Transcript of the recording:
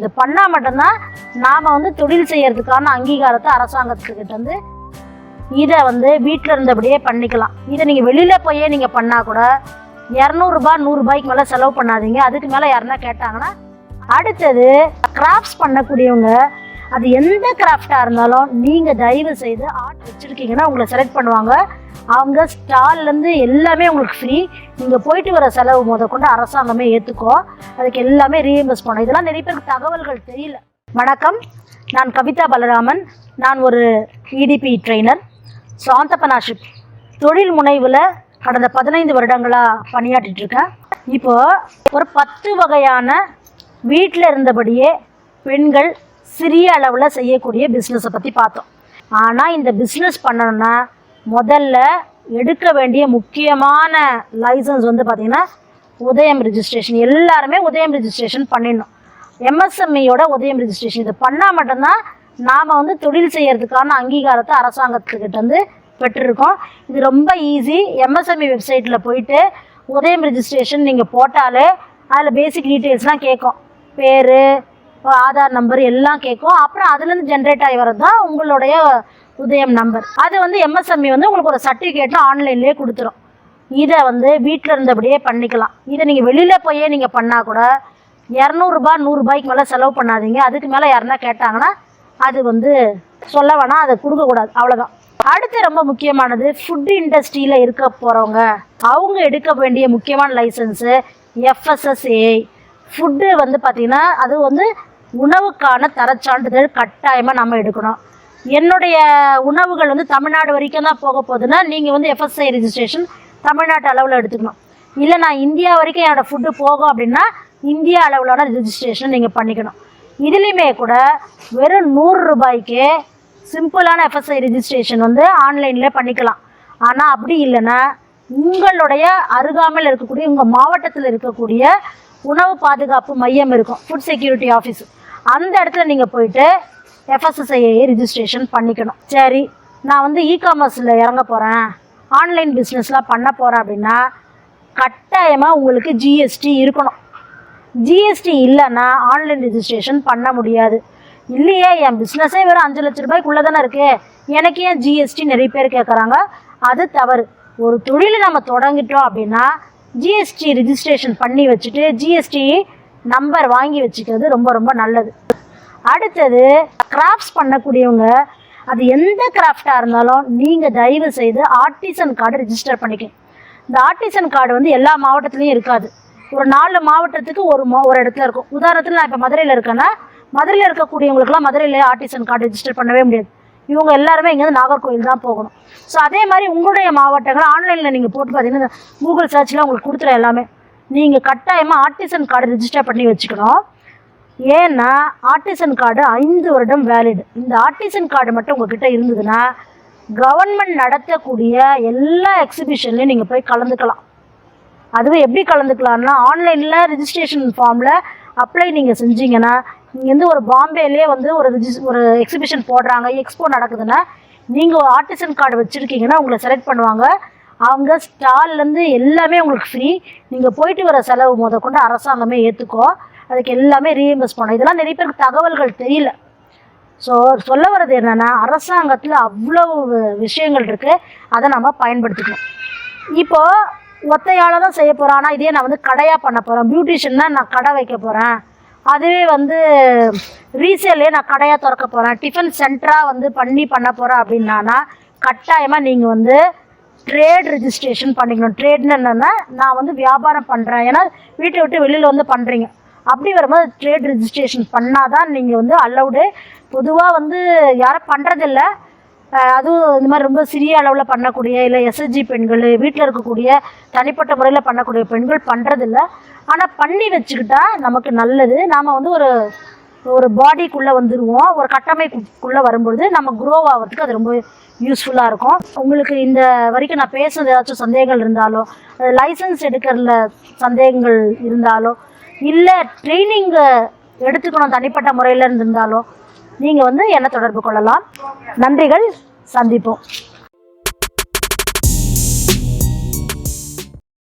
இது பண்ணா மட்டும்தான் நாம தொழில் செய்யறதுக்கான அங்கீகாரத்தை அரசாங்கத்துக்கிட்ட இதை வீட்டில் இருந்தபடியே பண்ணிக்கலாம். இதை நீங்கள் வெளியில் போயே நீங்கள் பண்ணால் கூட 200 ரூபாய் 100 ரூபாய்க்கு மேலே செலவு பண்ணாதீங்க. அதுக்கு மேலே யாருன்னா கேட்டாங்கன்னா அடுத்தது கிராஃப்ட்ஸ் பண்ணக்கூடியவங்க, அது எந்த கிராஃப்டாக இருந்தாலும் நீங்கள் தயவு செய்து ஆர்ட் வச்சுருக்கீங்கன்னா உங்களை செலக்ட் பண்ணுவாங்க. அவங்க ஸ்டால்லேருந்து எல்லாமே உங்களுக்கு ஃப்ரீ. நீங்கள் போயிட்டு வர செலவு கொண்டு அரசாங்கமே ஏற்றுக்கோ. அதுக்கு எல்லாமே ரீஇம்பர்ஸ் பண்ணும். இதெல்லாம் நிறைய பேருக்கு தகவல்கள் தெரியல. வணக்கம், நான் கவிதா பலராமன். நான் ஒரு இடிபி ட்ரெய்னர். ஸோ ஆண்டர்ப்ரனர்ஷிப் தொழில் முனைவில் கடந்த 15 வருடங்களாக பணியாற்றிட்டுருக்கேன். இப்போது ஒரு 10 வகையான வீட்டில் இருந்தபடியே பெண்கள் சிறிய அளவில் செய்யக்கூடிய பிஸ்னஸை பற்றி பார்த்தோம். ஆனால் இந்த பிஸ்னஸ் பண்ணணுன்னா முதல்ல எடுக்க வேண்டிய முக்கியமான லைசன்ஸ் பார்த்திங்கன்னா உதயம் ரிஜிஸ்ட்ரேஷன். எல்லாருமே உதயம் ரிஜிஸ்ட்ரேஷன் பண்ணிடணும். எம்எஸ்எம்இயோட உதயம் ரிஜிஸ்ட்ரேஷன் இது பண்ணால் மட்டும்தான் நாம் தொழில் செய்யறதுக்கான அங்கீகாரத்தை அரசாங்கத்துக்கிட்ட பெற்றிருக்கோம். இது ரொம்ப ஈஸி. எம்எஸ்எம்இ வெப்சைட்டில் போயிட்டு உதயம் ரிஜிஸ்ட்ரேஷன் நீங்கள் போட்டாலே அதில் பேசிக் டீட்டெயில்ஸ்லாம் கேட்கும். பேர், ஆதார் நம்பர் எல்லாம் கேட்கும். அப்புறம் அதுலேருந்து ஜென்ரேட் ஆகி வரது தான் உங்களுடைய உதயம் நம்பர். அது எம்எஸ்எம்இ உங்களுக்கு ஒரு சர்டிஃபிகேட்டும் ஆன்லைன்லேயே கொடுத்துரும். இதை வீட்டில் இருந்தபடியே பண்ணிக்கலாம். இதை நீங்கள் வெளியில் போயே நீங்கள் பண்ணால் கூட 200 ரூபாய் 100 ரூபாய்க்கு மேலே செலவு பண்ணாதீங்க. அதுக்கு மேலே யாருன்னா கேட்டாங்கன்னா அது சொல்ல வேணாம், அதை கொடுக்கக்கூடாது, அவ்வளோதான். அடுத்து ரொம்ப முக்கியமானது, ஃபுட் இண்டஸ்ட்ரியில் இருக்க போகிறவங்க அவங்க எடுக்க வேண்டிய முக்கியமான லைசன்ஸு FSSAI. ஃபுட்டு பார்த்திங்கன்னா அது உணவுக்கான தரச்சான்றிதழ் கட்டாயமாக நம்ம எடுக்கணும். என்னுடைய உணவுகள் தமிழ்நாடு வரைக்கும் தான் போக போகுதுன்னா நீங்கள் FSSAI ரிஜிஸ்ட்ரேஷன் தமிழ்நாட்டு அளவில் எடுத்துக்கணும். இல்லை நான் இந்தியா வரைக்கும் என்னோடய ஃபுட்டு போகும் அப்படின்னா இந்தியா அளவிலான ரிஜிஸ்ட்ரேஷன் நீங்கள் பண்ணிக்கணும். இதுலேயுமே கூட வெறும் 100 ரூபாய்க்கு சிம்பிளான FSSAI ரிஜிஸ்ட்ரேஷன் ஆன்லைனில் பண்ணிக்கலாம். ஆனால் அப்படி இல்லைன்னா உங்களுடைய அருகாமையில் இருக்கக்கூடிய உங்கள் மாவட்டத்தில் இருக்கக்கூடிய உணவு பாதுகாப்பு மையம் இருக்கும், ஃபுட் செக்யூரிட்டி ஆஃபீஸ். அந்த இடத்துல நீங்கள் போயிட்டு FSSAI ரிஜிஸ்ட்ரேஷன் பண்ணிக்கணும். சரி, நான் இ-காமர்ஸில் இறங்க போகிறேன், ஆன்லைன் பிஸ்னஸ்லாம் பண்ண போகிறேன் அப்படின்னா கட்டாயமாக உங்களுக்கு GST இருக்கணும். GST இல்லைன்னா ஆன்லைன் ரிஜிஸ்ட்ரேஷன் பண்ண முடியாது. இல்லையே, என் பிஸ்னஸே வெறும் 5 லட்ச ரூபாய்க்குள்ளே தானே இருக்குது, எனக்கு ஏன் GST நிறைய பேர் கேட்குறாங்க. அது தவறு. ஒரு தொழிலை நம்ம தொடங்கிட்டோம் அப்படின்னா GST ரிஜிஸ்ட்ரேஷன் பண்ணி வச்சுட்டு GST நம்பர் வாங்கி வச்சுக்கிறது ரொம்ப ரொம்ப நல்லது. அடுத்தது கிராஃப்ட்ஸ் பண்ணக்கூடியவங்க, அது எந்த கிராஃப்டாக இருந்தாலும் நீங்கள் தயவு செய்து ஆர்டிசன் கார்டு ரிஜிஸ்டர் பண்ணிக்கணும். இந்த ஆர்டிசன் கார்டு எல்லா மாவட்டத்துலேயும் இருக்காது. ஒரு 4 மாவட்டத்துக்கு ஒரு இடத்துல இருக்கும். உதாரணத்தில் நான் இப்போ மதுரையில் இருக்கேன்னா மதுரையில் இருக்கக்கூடியவங்களுக்குலாம் மதுரையில் ஆர்டிசன் கார்டு ரிஜிஸ்டர் பண்ணவே முடியாது. இவங்க எல்லாருமே இங்கேருந்து நாகர்கோவில் தான் போகணும். ஸோ அதே மாதிரி உங்களுடைய மாவட்டங்கள் ஆன்லைனில் நீங்கள் போட்டு பார்த்தீங்கன்னா கூகுள் சர்ச்சில் உங்களுக்கு கொடுத்துற எல்லாமே நீங்கள் கட்டாயமாக ஆர்டிசன் கார்டு ரிஜிஸ்டர் பண்ணி வச்சுக்கணும். ஏன்னா ஆர்டிசன் கார்டு 5 வருடம் வேலிடு. இந்த ஆர்டிசன் கார்டு மட்டும் உங்கள்கிட்ட இருந்ததுன்னா கவர்மெண்ட் நடத்தக்கூடிய எல்லா எக்ஸிபிஷன்லையும் நீங்கள் போய் கலந்துக்கலாம். அதுவும் எப்படி கலந்துக்கலாம்னா ஆன்லைனில் ரிஜிஸ்ட்ரேஷன் ஃபார்மில் அப்ளை நீங்கள் செஞ்சீங்கன்னா இங்கேருந்து ஒரு பாம்பேலேயே ஒரு எக்ஸிபிஷன் போடுறாங்க, எக்ஸ்போ நடக்குதுன்னா நீங்கள் ஒரு ஆர்டிசன் கார்டு வச்சுருக்கீங்கன்னா உங்களை செலக்ட் பண்ணுவாங்க. அவங்க ஸ்டால்லேருந்து எல்லாமே உங்களுக்கு ஃப்ரீ. நீங்கள் போயிட்டு வர செலவு கொண்டு அரசாங்கமே ஏற்றுக்கோ. அதுக்கு எல்லாமே ரீஇம்பர்ஸ் பண்ணும். இதெல்லாம் நிறைய பேருக்கு தகவல்கள் தெரியல. ஸோ சொல்ல வர்றது என்னென்னா அரசாங்கத்தில் அவ்வளோ விஷயங்கள் இருக்குது, அதை நம்ம பயன்படுத்திக்கணும். இப்போது ஒத்தையால் தான் செய்ய போகிறேன், ஆனால் இதே நான் கடையாக பண்ண போகிறேன், பியூட்டிஷியன்னா நான் கடை வைக்க போகிறேன், அதுவே ரீசேலே நான் கடையாக திறக்க போகிறேன், டிஃபன் சென்டராக பண்ண போகிறேன் அப்படின்னா கட்டாயமாக நீங்கள் ட்ரேட் ரிஜிஸ்ட்ரேஷன் பண்ணிக்கணும். ட்ரேட்னு என்னென்னா நான் வியாபாரம் பண்ணுறேன், ஏன்னா வீட்டை விட்டு வெளியில் பண்ணுறீங்க. அப்படி வரும்போது ட்ரேட் ரிஜிஸ்ட்ரேஷன் பண்ணால் தான் நீங்கள் அலௌடு. பொதுவாக யாரும் பண்ணுறதில்ல. அதுவும் இந்த மாதிரி ரொம்ப சிறிய அளவில் பண்ணக்கூடிய இல்லை SHG பெண்கள், வீட்டில் இருக்கக்கூடிய தனிப்பட்ட முறையில் பண்ணக்கூடிய பெண்கள் பண்ணுறதில்ல. ஆனால் பண்ணி வச்சுக்கிட்டா நமக்கு நல்லது. நாம் ஒரு பாடிக்குள்ளே வந்துடுவோம். ஒரு கட்டமைப்புக்குள்ளே வரும்பொழுது நம்ம க்ரோ ஆகிறதுக்கு அது ரொம்ப யூஸ்ஃபுல்லாக இருக்கும். உங்களுக்கு இந்த வரைக்கும் நான் பேசுகிறது ஏதாச்சும் சந்தேகங்கள் இருந்தாலோ, லைசன்ஸ் எடுக்கிறதுல சந்தேகங்கள் இருந்தாலோ, இல்லை ட்ரைனிங் எடுத்துக்கணும் தனிப்பட்ட முறையில் இருந்தாலும் நீங்கள் என்னை தொடர்பு கொள்ளலாம். நன்றிகள், சந்திப்போம்.